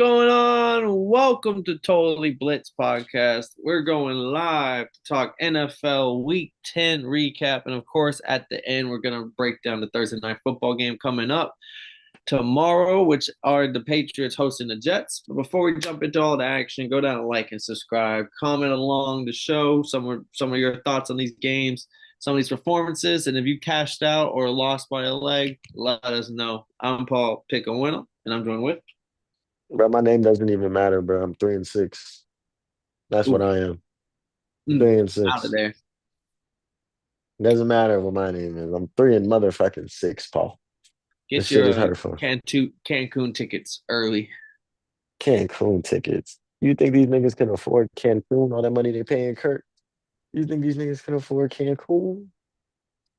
going on? Welcome to Totally Blitz Podcast. We're going live to talk NFL Week 10 recap. And of course, at the end, we're going to break down the Thursday night football game coming up tomorrow, which are the Patriots hosting the Jets. But before we jump into all the action, go down and like and subscribe, comment along the show, some of your thoughts on these games, some of these performances. And if you cashed out or lost by a leg, let us know. I'm Paul, pick a winner, and I'm joined with. Bro, my name doesn't even matter, bro. I'm 3-6. That's what Oof. I am. Mm, Three and out of six. there. Doesn't matter what my name is. I'm 3 and motherfucking 6, Paul. This Get shit is your hurtful. Cancun tickets early. Cancun tickets. You think these niggas can afford Cancun? All that money they paying Kurt? You think these niggas can afford Cancun?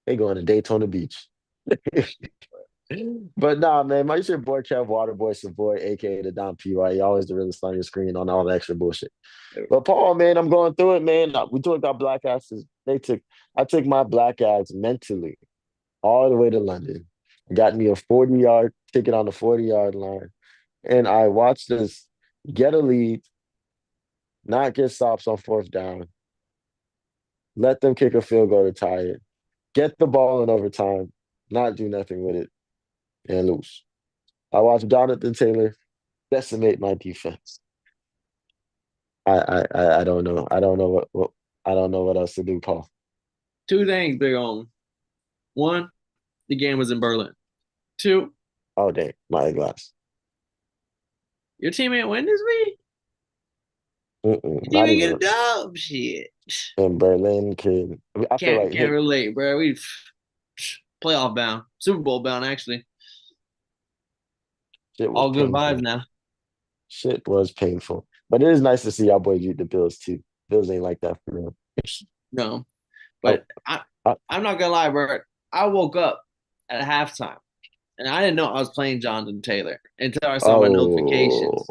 They going to Daytona Beach. But nah, man, my shit boy Kev Waterboy Savoy, aka the Don PY. Always the realest on your screen on all the extra bullshit. But Paul, man, I'm going through it, man. We took our black asses. I took my black ass mentally all the way to London. Got me a 40-yard ticket on the 40-yard line. And I watched us get a lead, not get stops on fourth down, let them kick a field goal to tie it, get the ball in overtime, not do nothing with it, and lose. I watched Jonathan Taylor decimate my defense. I don't know. I don't know what I don't know what else to do, Paul. Two things, big on. One, the game was in Berlin. Two, Oh dang, my glass. your team ain't win this week. Your team Not ain't get a even dub. Shit. in Berlin, kid. I feel Can't like can't relate, bro. We playoff bound, Super Bowl bound, actually. shit was All good vibes painful. now. Shit was painful. But it is nice to see y'all boys beat the Bills too. Bills ain't like that for real. No, Oh, but I, I'm not gonna lie, bro. I woke up at halftime and I didn't know I was playing Jonathan Taylor until I saw my oh, notifications.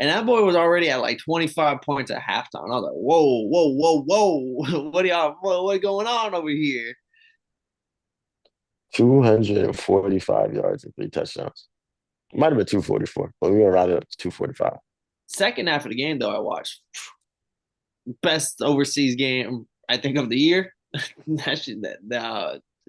And that boy was already at like 25 points at halftime. I was like, whoa, whoa, whoa, whoa. What going on over here? 245 yards and 3 touchdowns. It might have been 244, but we were right up to 245. Second half of the game, though, I watched best overseas game, I think, of the year.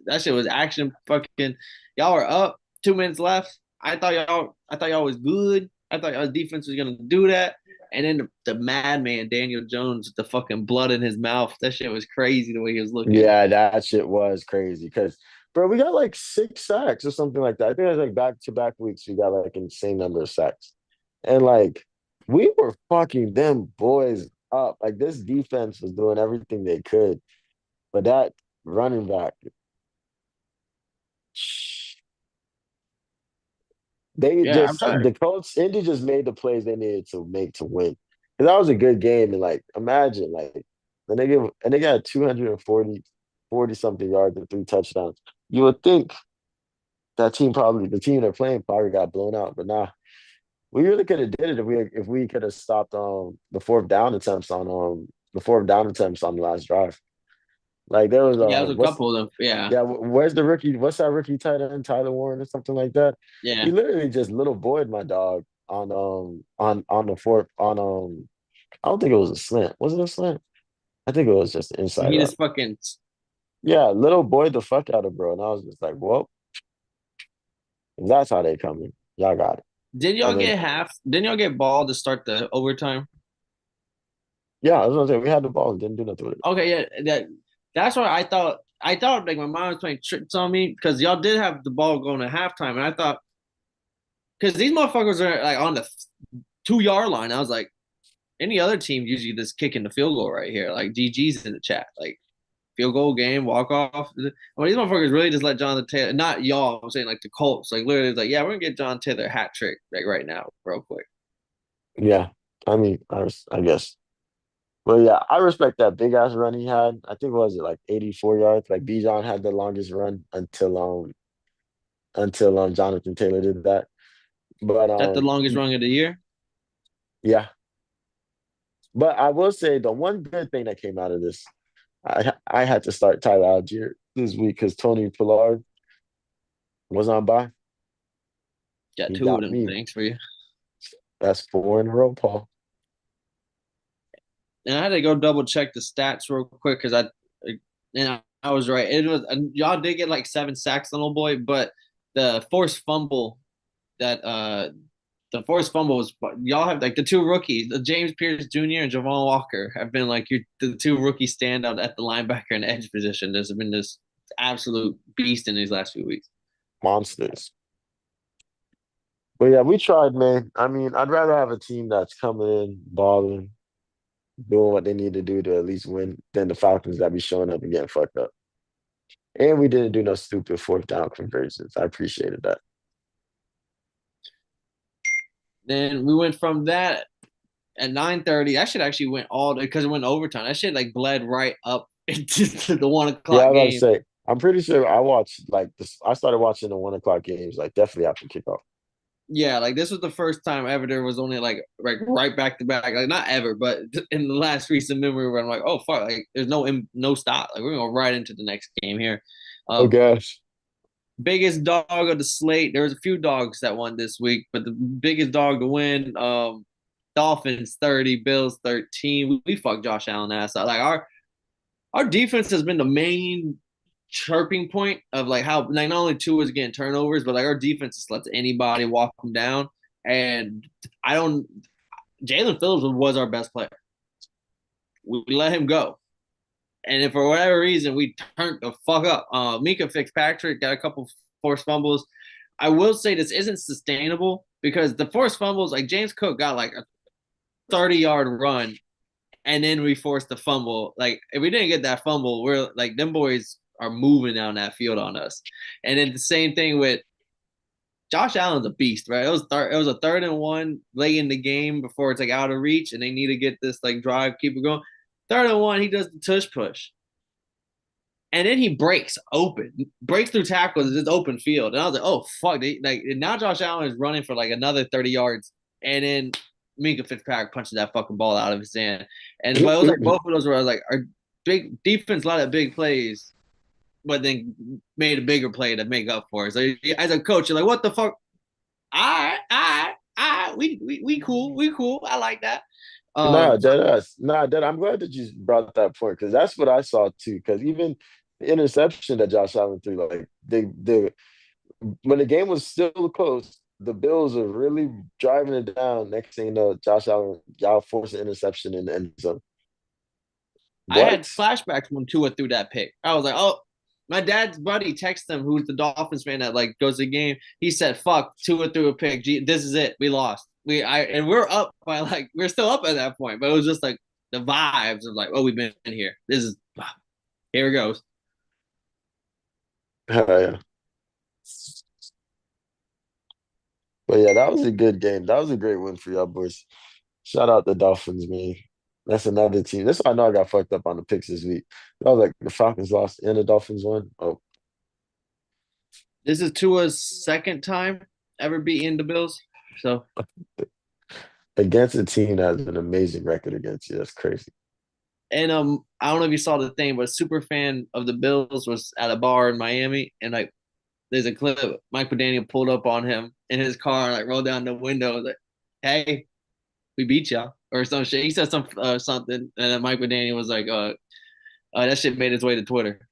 That shit was action fucking. Y'all were up, 2 minutes left. I thought y'all was good. I thought y'all defense was gonna do that. And then the madman Daniel Jones with the fucking blood in his mouth. That shit was crazy the way he was looking. Yeah, that shit was crazy. Cause bro, we got like 6 sacks or something like that. I think it was like back-to-back weeks. We got like insane number of sacks. And like we were fucking them boys up. Like this defense was doing everything they could. But that running back, they Yeah, I'm just sorry. the coach Indy just made the plays they needed to make to win. Because that was a good game. And like imagine like they got 240 something yards and 3 touchdowns. You would think that team probably the team they're playing probably got blown out, but nah. We really could have did it if we could have stopped the fourth down attempts on the last drive. Like there was Yeah, it was a what's couple of them. Yeah, yeah, where's the rookie? What's that rookie tight end, Tyler Warren or something like that? He yeah. literally just little boyed my dog on the fourth on I don't think it was a slant. Was it a slant? I think it was just inside He route. just fucking. Yeah, little boy the fuck out of bro. And I was just like, well, if that's how they coming. Y'all got it. Did y'all And then get half? Didn't y'all get ball to start the overtime? yeah, I was gonna say we had the ball and didn't do nothing with it. Okay, yeah, that's why I thought like my mom was playing tricks on me because y'all did have the ball going to halftime, and I thought because these motherfuckers are like on the 2 yard line. I was like, any other team usually just kicking the field goal right here. Like GG's in the chat, like field goal game, walk off. I mean, these motherfuckers really just let Jonathan Taylor, not y'all. I'm saying like the Colts, like literally, like yeah, we're gonna get John Taylor a hat trick like right now, real quick. Yeah. I mean, I guess. But yeah, I respect that big ass run he had. I think was it like 84 yards. Like Bijan had the longest run until Jonathan Taylor did that. But That's the longest run of the year. yeah. But I will say the one good thing that came out of this, I had to start Tyler Algier this week because Tony Pollard was on by. Got He two of got them me. things for you. That's four in a row, Paul. And I had to go double check the stats real quick because I was right. It was y'all did get like 7 sacks on old boy, but the forced fumble that the forced fumble was y'all have like the two rookies, the James Pierce Jr. and Javon Walker have been like the two rookie standout at the linebacker and edge position. There's been this absolute beast in these last few weeks. Monsters. But yeah, we tried, man. I mean, I'd rather have a team that's coming in, balling, doing what they need to do to at least win than the Falcons that be showing up and getting fucked up. And we didn't do no stupid fourth down conversions. I appreciated that. Then we went from that at 9:30. That shit actually went all because it went overtime. That shit like bled right up into the one Yeah, I o'clock was about to game. say, I'm pretty sure I watched like this. I started watching the 1 o'clock games, like definitely after kickoff. Yeah, like this was the first time ever there was only like right back to back. Like not ever, but in the last recent memory where I'm like, oh fuck, like there's no stop. Like we're going right into the next game here. Oh Uh, gosh. biggest dog of the slate. There was a few dogs that won this week, but the biggest dog to win, Dolphins 30, Bills 13. We fucked Josh Allen ass out. Like our defense has been the main chirping point of like how like not only two is getting turnovers, but like our defense just lets anybody walk them down. And I don't. Jalen Phillips was our best player. We let him go, and if for whatever reason we turned the fuck up, Mika Fitzpatrick got a couple forced fumbles. I will say this isn't sustainable because the forced fumbles, like James Cook got like a 30-yard run and then we forced the fumble. Like if we didn't get that fumble, we're like them boys are moving down that field on us. And then the same thing with Josh Allen's a beast, right? It was a 3rd and 1 late in the game before it's like out of reach, and they need to get this like drive, keep it going. 3rd and 1, he does the tush push. And then he breaks through tackles, it's open field. And I was like, oh fuck. Like now Josh Allen is running for like another 30 yards. And then Minka Fitzpatrick punches that fucking ball out of his hand. And but it was like both of those where I was like, our big defense lot of big plays, but then made a bigger play to make up for it. So as a coach, you're like, what the fuck? All right, we cool, we cool. I like that. Nah, So that us. Nah, that I'm glad that you brought that point because that's what I saw too. Because even the interception that Josh Allen threw, like they when the game was still close, the Bills were really driving it down. Next thing you know, Josh Allen, y'all forced an interception in the end zone. I had What? flashbacks when Tua threw that pick. I was like, oh, my dad's buddy texted him, who's the Dolphins fan that like goes to the game. He said, "Fuck, Tua threw a pick. Gee, this is it. We lost. And we're up by like we're still up at that point, but it was just like the vibes of like, oh, we've been here. This is here it goes." Yeah. But yeah, that was a good game. That was a great win for y'all boys. Shout out the Dolphins, man. That's another team. That's why I know I got fucked up on the picks this week. I was like, the Falcons lost and the Dolphins won. Oh, This is Tua's second time ever beating the Bills. So, against a team that has an amazing record against you. That's crazy. and I don't know if you saw the thing, but a super fan of the Bills was at a bar in Miami, and like there's a clip. Mike McDaniel pulled up on him in his car, like rolled down the window, like, "Hey, we beat y'all," or some shit. He said something, and then Mike McDaniel was like, that shit made its way to Twitter."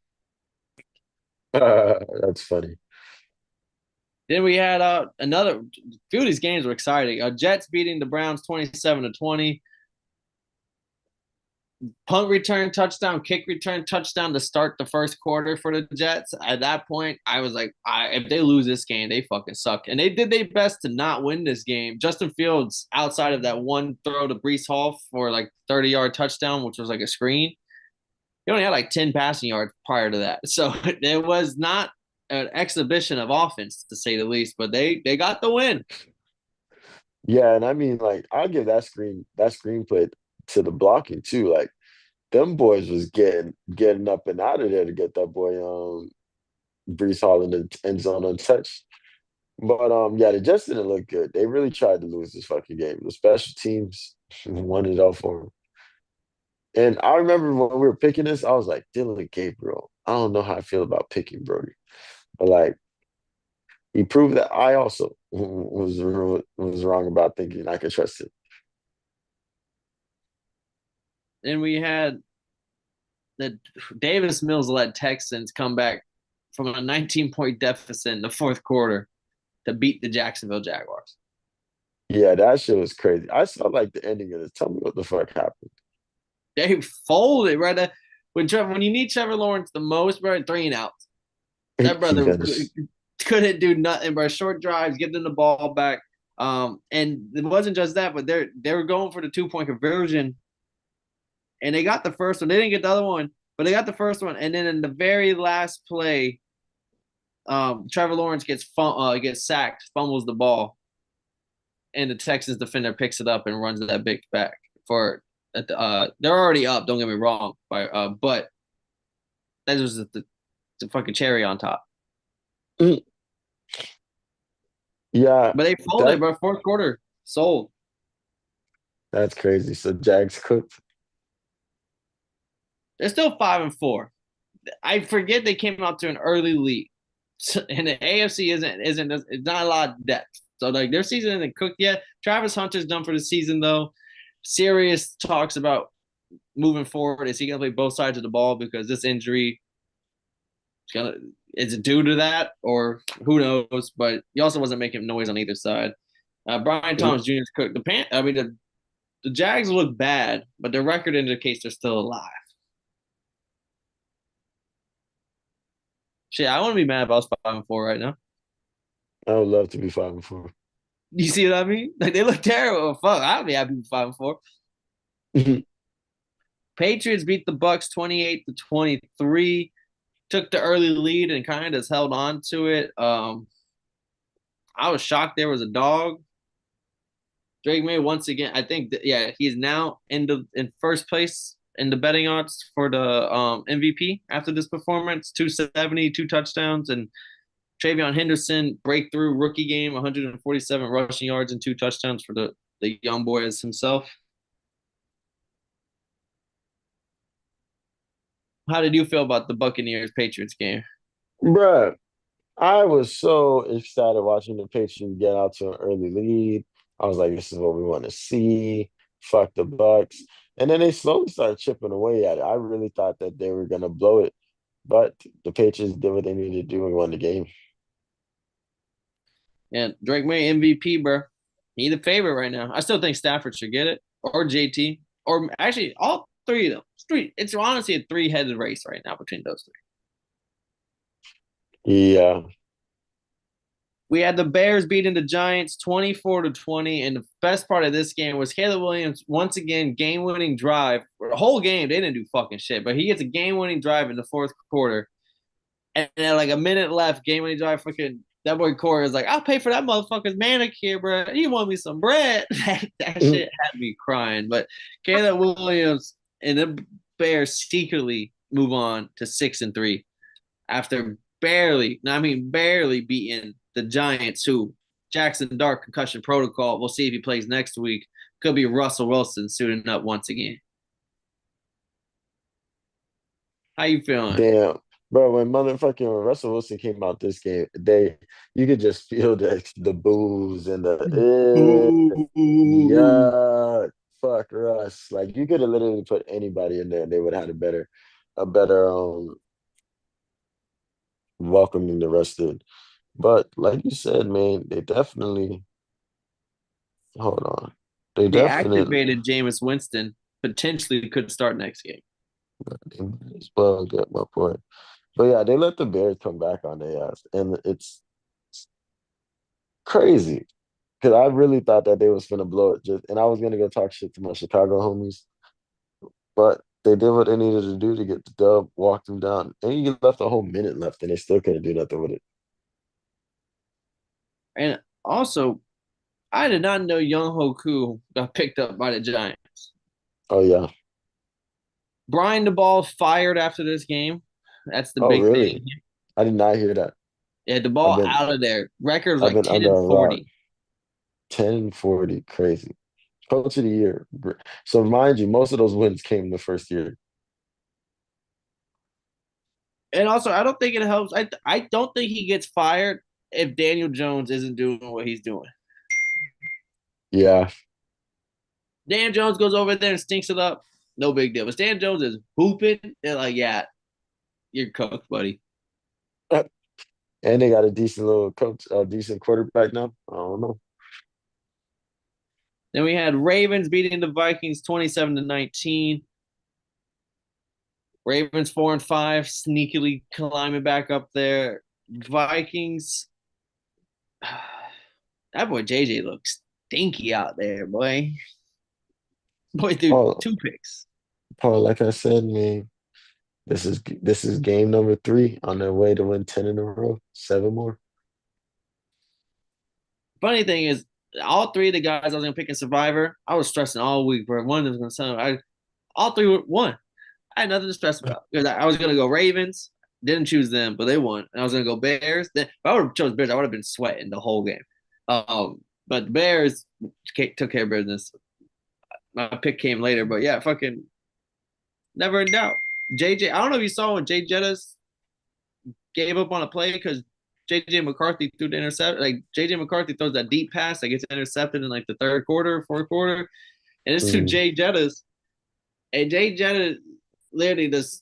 That's funny. Then we had another few of these games were exciting. Jets beating the Browns 27-20. Punt return touchdown, kick return touchdown to start the first quarter for the Jets. At that point, I was like, if they lose this game, they fucking suck. And they did their best to not win this game. Justin Fields, outside of that one throw to Brees Hall for like 30-yard touchdown, which was like a screen, he only had like 10 passing yards prior to that. So it was not an exhibition of offense, to say the least, but they got the win. Yeah, and I mean, like, I'll give that screenplay to the blocking too. Like, them boys was getting up and out of there to get that boy Brees Hall in the end zone untouched. But yeah, they just didn't look good. They really tried to lose this fucking game. The special teams won it all for them. And I remember when we were picking this, I was like, Dylan Gabriel. I don't know how I feel about picking Brody, but like he proved that I also was wrong about thinking I could trust it. And we had the Davis Mills led Texans come back from a 19-point deficit in the fourth quarter to beat the Jacksonville Jaguars. Yeah, that shit was crazy. I saw like the ending of this. Tell me what the fuck happened. They folded right at, when you need Trevor Lawrence the most, bro, 3 and outs. That He brother finished. couldn't do nothing, bro. Short drives, get them the ball back. And it wasn't just that, but they were going for the 2-point conversion, and they got the first one. They didn't get the other one, but they got the first one. And then in the very last play, Trevor Lawrence gets sacked, fumbles the ball, and the Texans defender picks it up and runs that big back for. They're already up. Don't get me wrong, but that was the fucking cherry on top. Mm, yeah, But they folded, that bro. Fourth quarter sold. that's crazy. So Jags cooked. They're still 5-4. I forget they came out to an early lead, and the AFC isn't it's not a lot of depth. So like their season isn't cooked yet. Travis Hunter's done for the season though. Serious talks about moving forward. Is he gonna play both sides of the ball because this injury gonna is it due to that or who knows? But he also wasn't making noise on either side. Brian Mm, Thomas Jr.'s cooked. The Jags look bad, but their record indicates they're still alive. Shit, I want to be mad if I was 5-4 right now. I would love to be 5-4. You see what I mean? Like they look terrible. Fuck, I'd be happy with 5-4. Patriots beat the Bucks 28-23. Took the early lead and kind of just held on to it. I was shocked there was a dog. Drake May once again. I think that, yeah, he's now in first place in the betting odds for the MVP after this performance. 270, 2 touchdowns, and Travion Henderson breakthrough rookie game, 147 rushing yards and 2 touchdowns for the young boy as himself. How did you feel about the Buccaneers Patriots game? Bruh, I was so excited watching the Patriots get out to an early lead. I was like, this is what we want to see. Fuck the Bucks. And then they slowly started chipping away at it. I really thought that they were gonna blow it, but the Patriots did what they needed to do and won the game. And Drake May MVP, bro. He the favorite right now. I still think Stafford should get it, or JT, or actually all three of them. It's honestly a three-headed race right now between those three. Yeah, We had the Bears beating the Giants 24-20, and the best part of this game was Caleb Williams once again game-winning drive. For the whole game, they didn't do fucking shit, but he gets a game-winning drive in the fourth quarter, and then like a minute left, game-winning drive. Fucking that boy Corey was like, "I'll pay for that motherfucker's manicure, bro. He want me some bread." That mm, shit had me crying. But Caleb Williams and the Bears secretly move on to 6-3 after barely beating the Giants, who Jackson Dart concussion protocol. We'll see if he plays next week. Could be Russell Wilson suiting up once again. How you feeling? damn. Bro, when motherfucking Russell Wilson came out this game, you could just feel the boos and Boo. yeah, fuck Russ. Like you could have literally put anybody in there and they would have had a better welcome than the rest did. But like you said, man, they definitely hold on. They They definitely activated Jameis Winston. Potentially could start next game. as well get my point. But yeah, they let the Bears come back on their ass. And it's crazy. Because I really thought that they was gonna blow it just and I was gonna go talk shit to my Chicago homies. But they did what they needed to do to get the dub, walked them down. And you left a whole minute left and they still couldn't do nothing with it. And also, I did not know Young Hoku got picked up by the Giants. Oh yeah. Brian the Ball fired after this game. That's the Oh big really? thing. I did not hear that. Yeah, the I've ball been out of there. Record was I've like been 10 under and a rock. 40. 10-40. Crazy. Coach of the year. So mind you, most of those wins came the first year. And also, I don't think it helps. I don't think he gets fired if Daniel Jones isn't doing what he's doing. Yeah. Dan Jones goes over there and stinks it up. No big deal. But Dan Jones is hooping. They're like, yeah, you're cooked, buddy. And they got a decent little coach, a decent quarterback now. I don't know. Then we had Ravens beating the Vikings 27-19. Ravens 4-5, sneakily climbing back up there. Vikings, that boy JJ looks stinky out there, boy. Boy threw Paul, 2 picks. Paul, like I said, man, this is game number 3 on their way to win 10 in a row, 7 more. Funny thing is, all three of the guys I was gonna pick in Survivor, I was stressing all week, bro. One of them was gonna send. All three won. I had nothing to stress about because I was gonna go Ravens, didn't choose them, but they won. And I was gonna go Bears. Then if I would have chose Bears, I would have been sweating the whole game. But the Bears took care of business. My pick came later, but yeah, fucking never in doubt. JJ, I don't know if you saw when Jay Jettis gave up on a play because JJ McCarthy threw the intercept. Like JJ McCarthy throws that deep pass that gets intercepted in like the third quarter, fourth quarter, and it's to Mm. Jay Jettis, and Jay Jettis literally just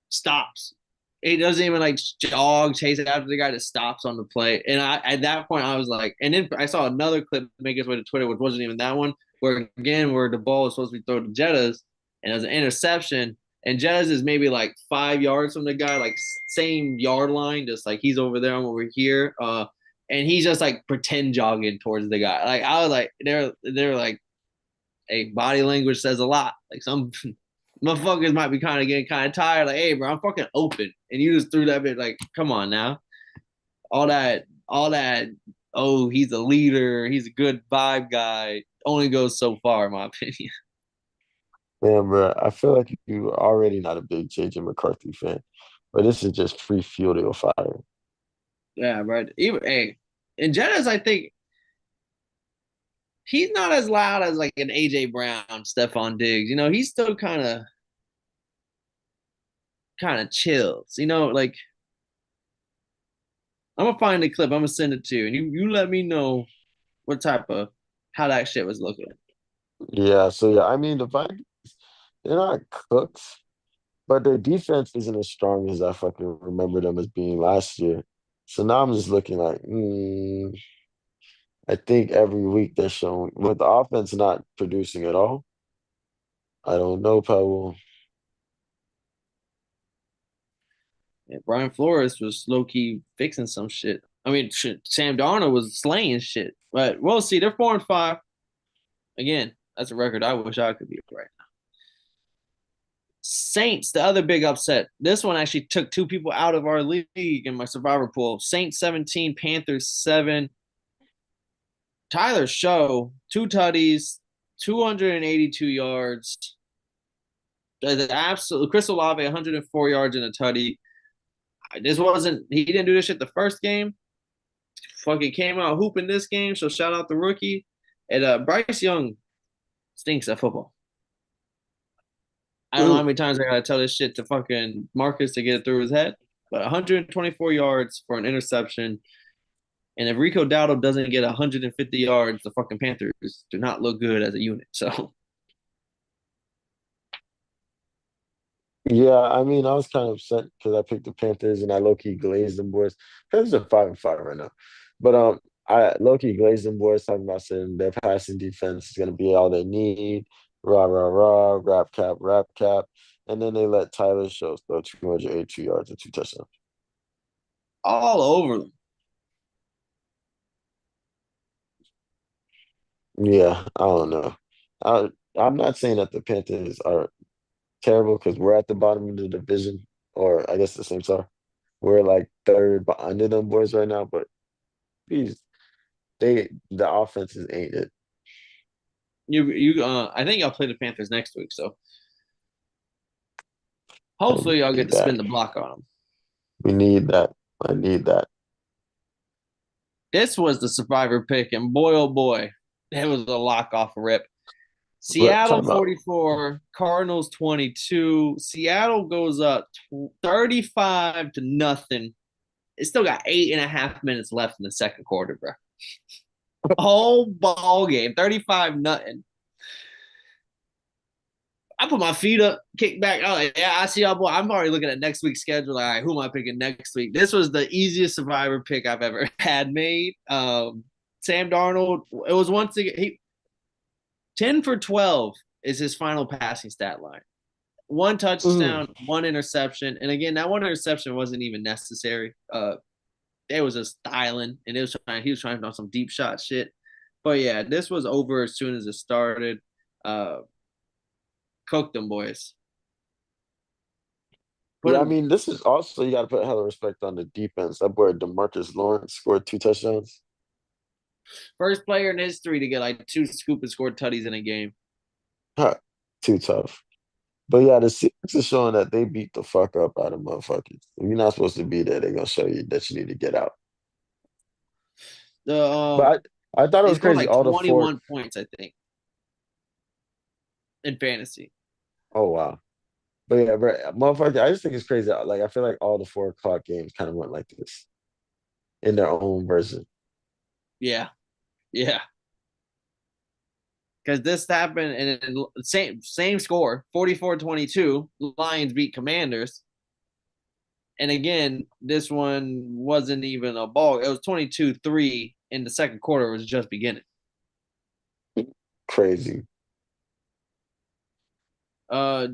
stops. He doesn't even like jog, chase it after the guy that stops on the play. And I at that point I was like, and then I saw another clip make its way to Twitter, which wasn't even that one, where again where the ball was supposed to be thrown to Jettas, and it was an interception. And Jettas is maybe like 5 yards from the guy, like same yard line, just like he's over there, I'm over here. And he's just like pretend jogging towards the guy. Like I was like, they're like, hey, body language says a lot. Like some motherfuckers might be kind of getting kind of tired. Like, hey, bro, I'm fucking open, and you just threw that bit. Like, come on now, all that. Oh, he's a leader. He's a good vibe guy. Only goes so far, in my opinion. Man, bro, I feel like you are already not a big JJ McCarthy fan, but this is just free fuel to your fire. Yeah, right. Even hey, and Jettis, I think he's not as loud as like an AJ Brown, Stephon Diggs. You know, he's still kind of chills. You know, like I'm gonna find the clip. I'm gonna send it to you, and you let me know what type of how that shit was looking. Yeah, so yeah, I mean the Vikings, they're not cooks, but their defense isn't as strong as I fucking remember them as being last year. So now I'm just looking like, I think every week they're showing with the offense not producing at all. I don't know, Powell. Yeah, Brian Flores was low key fixing some shit. I mean, shit, Sam Darnold was slaying shit. But we'll see. They're 4-5. Again, that's a record I wish I could be right now. Saints, the other big upset. This one actually took 2 people out of our league in my survivor pool. Saints 17, Panthers 7. Tyler Show, 2 tutties, 282 yards. The absolute Chris Olave, 104 yards in a tutty. This wasn't he didn't do this shit the first game. Fucking came out hooping this game, so shout out the rookie. And Bryce Young stinks at football. I don't know how Mm, many times I gotta tell this shit to fucking Marcus to get it through his head, but 124 yards for an interception. And if Rico Dowdle doesn't get 150 yards, the fucking Panthers do not look good as a unit. So yeah, I mean, I was kind of upset because I picked the Panthers and I low-key glazed them boys. Panthers are 5-5 right now. But I low-key glazed them boys talking about saying their passing defense is gonna be all they need. Rah rah rah, rap cap. And then they let Tyler Shows throw 282 yards and 2 touchdowns. all over them. Yeah, I don't know. I I'm not saying that the Panthers are terrible because we're at the bottom of the division, or I guess the Saints are. We're like third under them boys right now, but these the offenses ain't it. I think I'll play the Panthers next week, so I hopefully I'll get need to spin that. the block on them. We need that. I need that. This was the survivor pick, and boy oh boy, it was a lock off rip. But Seattle time out. 44, Cardinals 22. Seattle goes up 35 to nothing It still got 8.5 minutes left in the second quarter, bro. Whole ball game, 35-0. I put my feet up, kick back. Oh, yeah, I see y'all. Boy, I'm already looking at next week's schedule. All right, who am I picking next week? This was the easiest Survivor pick I've ever had made. Sam Darnold. It was once again 10 for 12 is his final passing stat line. One Mm. touchdown, one interception, and again, that one interception wasn't even necessary. It was just styling, and he was trying to do some deep shot shit. But yeah, this was over as soon as it started. Uh, Cooked them boys. Put Yeah, I him mean, this is also you got to put hella respect on the defense. That boy Demarcus Lawrence scored 2 touchdowns. first player in history to get like two scoop and score tutties in a game. Huh, too tough. But yeah, the Seahawks is showing that they beat the fuck up out of motherfuckers. If you're not supposed to be there, they're gonna show you that you need to get out. The But I thought it They was scored crazy. like All the four 21 points, I think, in fantasy. oh wow. But yeah, bro, motherfucker, I just think it's crazy. Like I feel like all the 4 o'clock games kind of went like this in their own version. Yeah, yeah. Because this happened and same score, 44-22. Lions beat Commanders. And again, this one wasn't even a ball. It was 22-3 in the second quarter. It was just beginning. Crazy. Uh,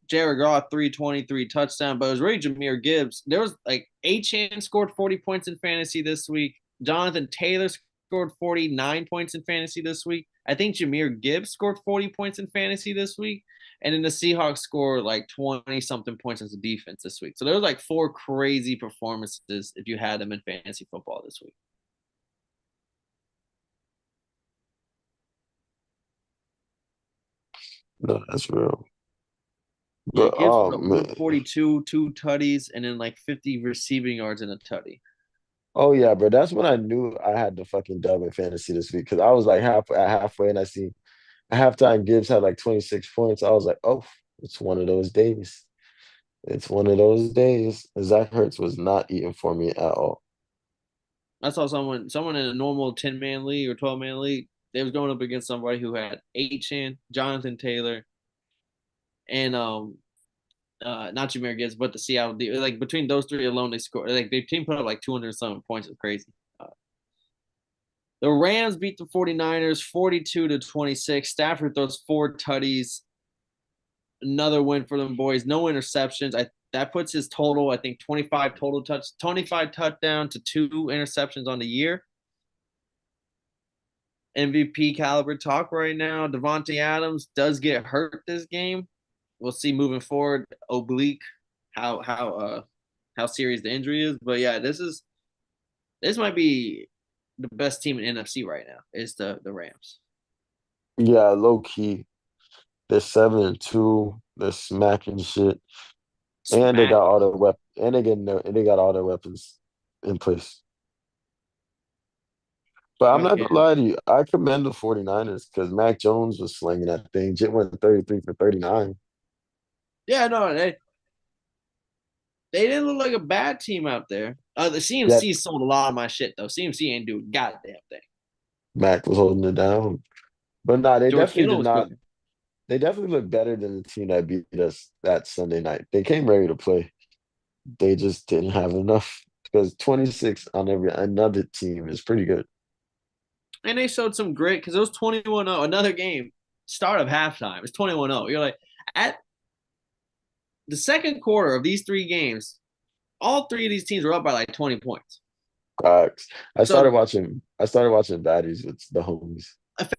Jared Goff 323 touchdown, but it was really Jahmyr Gibbs. There was like Achane scored 40 points in fantasy this week. Jonathan Taylor scored 49 points in fantasy this week. I think Jahmyr Gibbs scored 40 points in fantasy this week. And then the Seahawks scored like 20 something points as a defense this week. So there was like 4 crazy performances if you had them in fantasy football this week. No, that's real. Yeah, But Gibbs oh put up man. 142, 2 tutties, and then like 50 receiving yards in a tutty. Oh yeah, bro. That's when I knew I had the fucking dub in fantasy this week because I was like halfway and I see at halftime Gibbs had like 26 points. I was like, oh, it's one of those days. It's one of those days. Zach Ertz was not eating for me at all. I saw someone in a normal 10-man league or 12-man league. They was going up against somebody who had Achane, Jonathan Taylor, and not Jahmyr Gibbs, but the Seattle like between those three alone, they scored like their team put up like 200 something points. It's crazy. The Rams beat the 49ers 42-26. Stafford throws 4 tutties. Another win for them boys. No interceptions. That puts his total, I think, 25 touchdown to 2 interceptions on the year. MVP caliber talk right now. Devontae Adams does get hurt this game. We'll see moving forward. Oblique, how serious the injury is. But yeah, this might be the best team in NFC right now. Is the Rams. Yeah, low key. They're 7-2. They're smacking shit. And they Smack. got all their weapons and they got all their weapons in place. But I'm not gonna Fucking lie to you. I commend the 49ers because Mac Jones was slinging that thing. Jit went 33 for 39. yeah, no, they didn't look like a bad team out there. The Yet CMC sold a lot of my shit though. CMC ain't doing goddamn thing. Mac was holding it down. But nah, they George definitely Kittle did was not. cooking. They definitely looked better than the team that beat us that Sunday night. They came ready to play. They just didn't have enough because 26 on every another team is pretty good. And they showed some grit because it was 21-0. Another game, start of halftime. It's 21-0. You're like, at the second quarter of these 3 games, all 3 of these teams were up by like 20 points. Facts. I started So, watching. I started watching Baddies with the homies.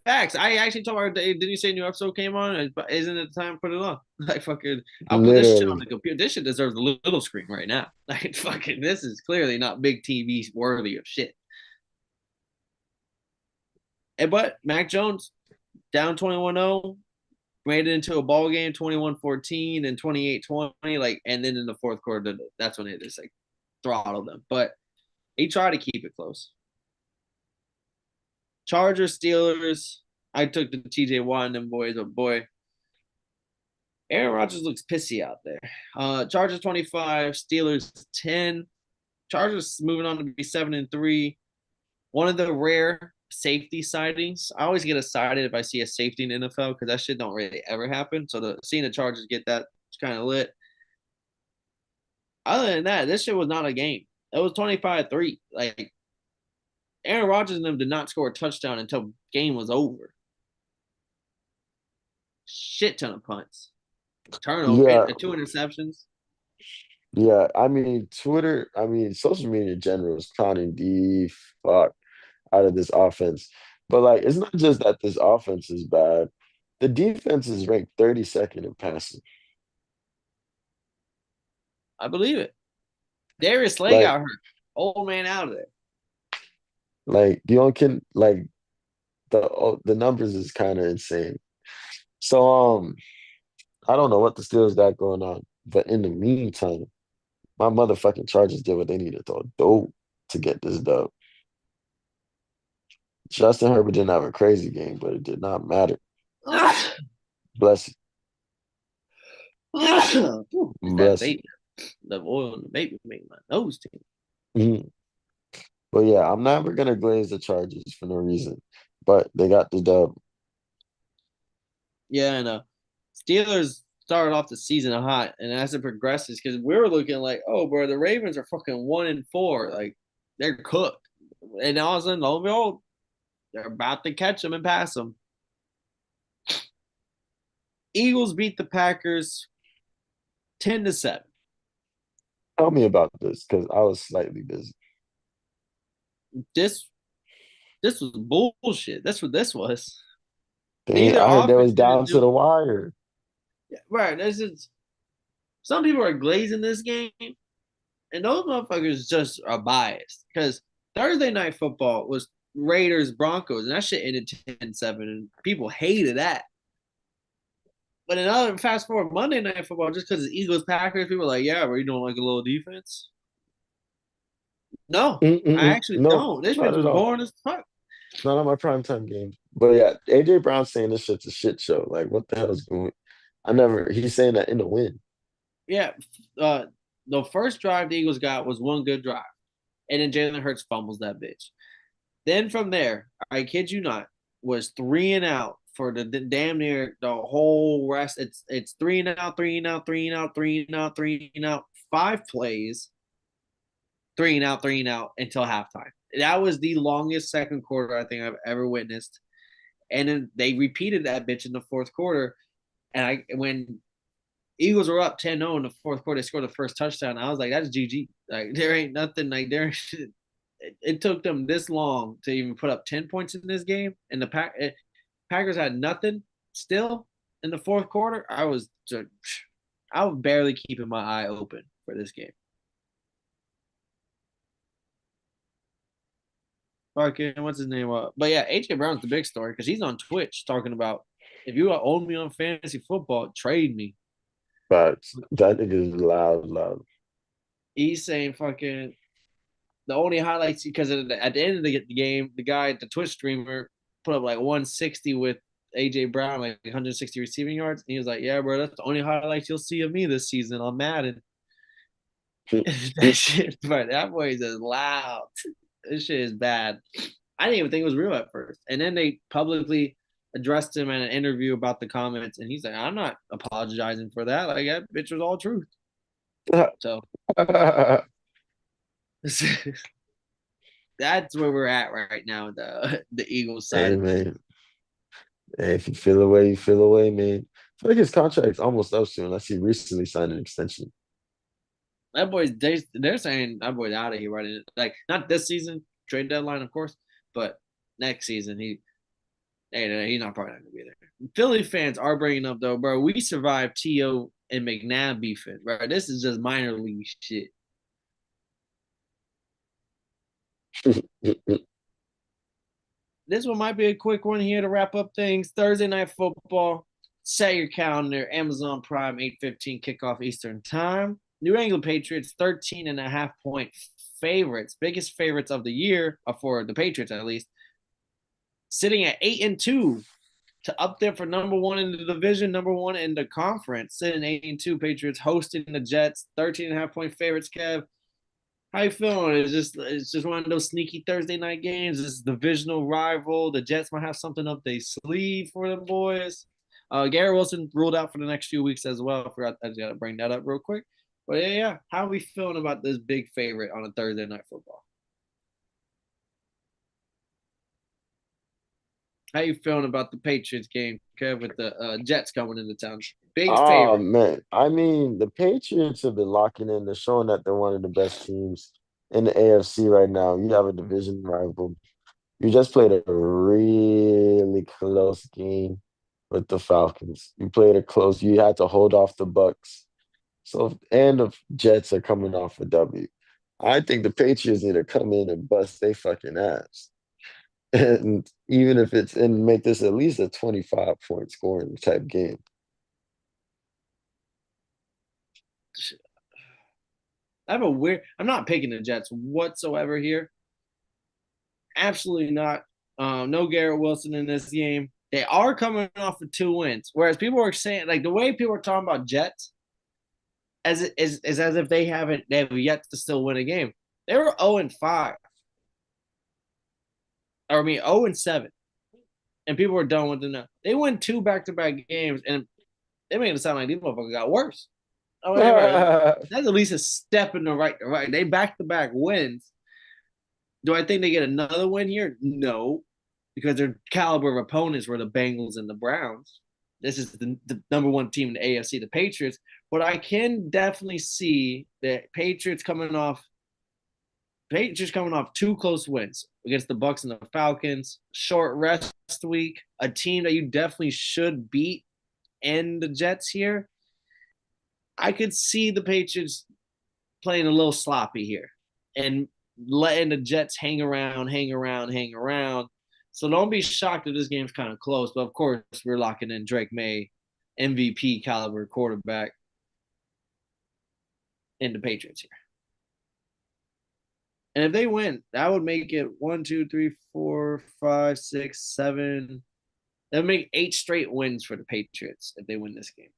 facts. I actually told her, didn't you say a new episode came on? Isn't it time to put it on? Like, fucking, I'll put this shit on Literally, the computer. This shit deserves a little screen right now. Like, fucking, this is clearly not big TV worthy of shit. But Mac Jones down 21-0, made it into a ball game 21-14 and 28-20. Like, and then in the fourth quarter, that's when it just like throttled them. But he tried to keep it close. Chargers, Steelers. I took the TJ Watt and them boys, but boy, Aaron Rodgers looks pissy out there. Chargers 25, Steelers 10. Chargers moving on to be 7-3. One of the rare safety sightings. I always get excited if I see a safety in the NFL because that shit don't really ever happen. So seeing the Chargers get that is kind of lit. Other than that, this shit was not a game. It was 25-3. Like Aaron Rodgers and them did not score a touchdown until game was over. Shit ton of punts, turnover, Yeah, two interceptions. yeah. I mean, Twitter, I mean, social media in general is clowning the fuck out of this offense. But like, it's not just that this offense is bad. The defense is ranked 32nd in passing. I believe it. Darius Slay Like, got hurt. Old man out of there. you don't can like the numbers is kind of insane. So I don't know what the Steelers got going on, but in the meantime, my motherfucking Chargers did what they needed to do to get this dub. Justin Herbert didn't have a crazy game, but it did not matter. Bless It's you. that Bless you. vape. The oil in the vape make my nose tingle. Mhm. But yeah, I'm never gonna glaze the Chargers for no reason. But they got the dub. Yeah, and Steelers started off the season hot, and as it progresses, because we were looking like, oh, bro, the Ravens are fucking 1-4, like they're cooked, and all of a sudden, lo and behold, they're about to catch them and pass them. Eagles beat the Packers 10-7. Tell me about this because I was slightly busy. This this was bullshit. That's what this was. Dang, Neither I heard that was offense didn't down to do the wire. right. This is some people are glazing this game, and those motherfuckers just are biased because Thursday night football was Raiders Broncos, and that shit ended 10-7, and people hated that. But another fast forward Monday night football, just because it's Eagles Packers, people are like, yeah, but you don't like a little defense? No, I Mm-mm-mm. actually No, don't. This not bitch at was all. boring as fuck. Not on my primetime games. But yeah, AJ Brown saying this shit's a shit show. Like, what the hell is going? I never. He's saying that in the win. Yeah, uh, the first drive the Eagles got was one good drive, and then Jalen Hurts fumbles that bitch. Then from there, I kid you not, was 3-and-out for the damn near the whole rest. It's 3-and-out, 3-and-out, 3-and-out, 3-and-out, 3-and-out, 5 plays, 3-and-out, 3-and-out until halftime. That was the longest second quarter I think I've ever witnessed. And then they repeated that bitch in the fourth quarter. And when Eagles were up 10-0 in the fourth quarter, they scored the first touchdown. I was like, that's GG. Like there ain't nothing like there. It took them this long to even put up 10 points in this game, and the Packers had nothing still in the fourth quarter. I was barely keeping my eye open for this game. Fucking what's his name? But yeah, AJ Brown's the big story because he's on Twitch talking about if you own me on fantasy football, trade me. But that nigga is loud, loud. He's saying fucking the only highlights because at the end of the game, the guy, the Twitch streamer, put up like 160 with AJ Brown, like 160 receiving yards. And he was like, "Yeah, bro, that's the only highlights you'll see of me this season on Madden." That shit, but that boy is loud. This shit is bad. I didn't even think it was real at first, and then they publicly addressed him in an interview about the comments, and he's like, "I'm not apologizing for that. Like that bitch was all truth." So that's where we're at right now. The Eagles side Hey of things. man, hey, if you feel away, you feel away, man. I feel like his contract's almost up soon. I see recently signed an extension. That boy's they're saying that boy's out of here right like not this season trade deadline of course, but next season he's not probably not gonna be there. Philly fans are bringing up though, bro. We survived To and McNabb beefing, bro. This is just minor league shit. This one might be a quick one here to wrap up things. Thursday night football. Set your calendar. Amazon Prime 8:15 kickoff Eastern time. New England Patriots 13.5 point favorites, biggest favorites of the year for the Patriots at least, sitting at 8-2 to up there for number one in the division, number one in the conference. Sitting 8-2, Patriots hosting the Jets, 13.5 point favorites. Kev, How you feeling? It's just one of those sneaky Thursday night games. This is divisional rival. The Jets might have something up their sleeve for the boys. Garrett Wilson ruled out for the next few weeks as well. I forgot I just got to bring that up real quick. But yeah. How are we feeling about this big favorite on a Thursday night football? How you feeling about the Patriots game, Kev, with the Jets coming into town? Big Oh favorite. man, I mean the Patriots have been locking in. They're showing that they're one of the best teams in the AFC right now. You have a division rival. You just played a really close game with the Falcons. You played it close. You had to hold off the Bucks. So and the Jets are coming off a W. I think the Patriots need to come in and bust they fucking ass. And even if it's and make this at least a 25-point scoring type game. I have a weird. I'm not picking the Jets whatsoever here. Absolutely not. No Garrett Wilson in this game. They are coming off of 2 wins, whereas people are saying like the way people are talking about Jets as it is as if they have yet to still win a game. They were 0-5, or I mean 0-7, and people were done with them. They won two back-to-back games, and they made it sound like these motherfuckers got worse. Oh, whatever. That's at least a step in the right direction. They back-to-back wins. Do I think they get another win here? No, because their caliber of opponents were the Bengals and the Browns. This is the number one team in the AFC, the Patriots. But I can definitely see the Patriots coming off two close wins against the Bucks and the Falcons. Short rest week, a team that you definitely should beat, and the Jets here. I could see the Patriots playing a little sloppy here and letting the Jets hang around, hang around, hang around. So don't be shocked if this game's kind of close. But of course, we're locking in Drake May, MVP caliber quarterback, in the Patriots here. And if they win, that would make it 1, 2, 3, 4, 5, 6, 7. That would make 8 straight wins for the Patriots if they win this game.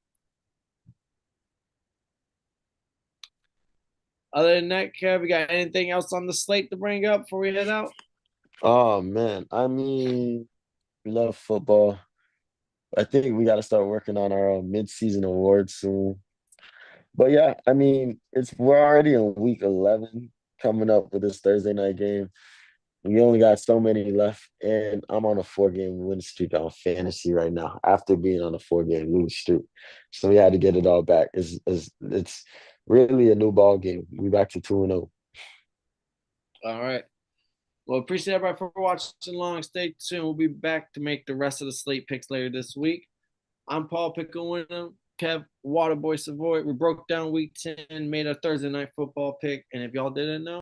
Other than that, Kev, we got anything else on the slate to bring up before we head out? Oh man, I mean, we love football. I think we got to start working on our mid-season awards soon. But yeah, I mean, it's we're already in week 11 coming up with this Thursday night game. We only got so many left, and I'm on a 4-game win streak on fantasy right now after being on a 4-game lose streak. So we had to get it all back. It's really a new ball game. We back to 2-0. All right. Well, appreciate everybody for watching along. Stay tuned. We'll be back to make the rest of the slate picks later this week. I'm Paul Pickawinham, Kev Waterboy Savoy. We broke down week 10, made a Thursday night football pick. And if y'all didn't know,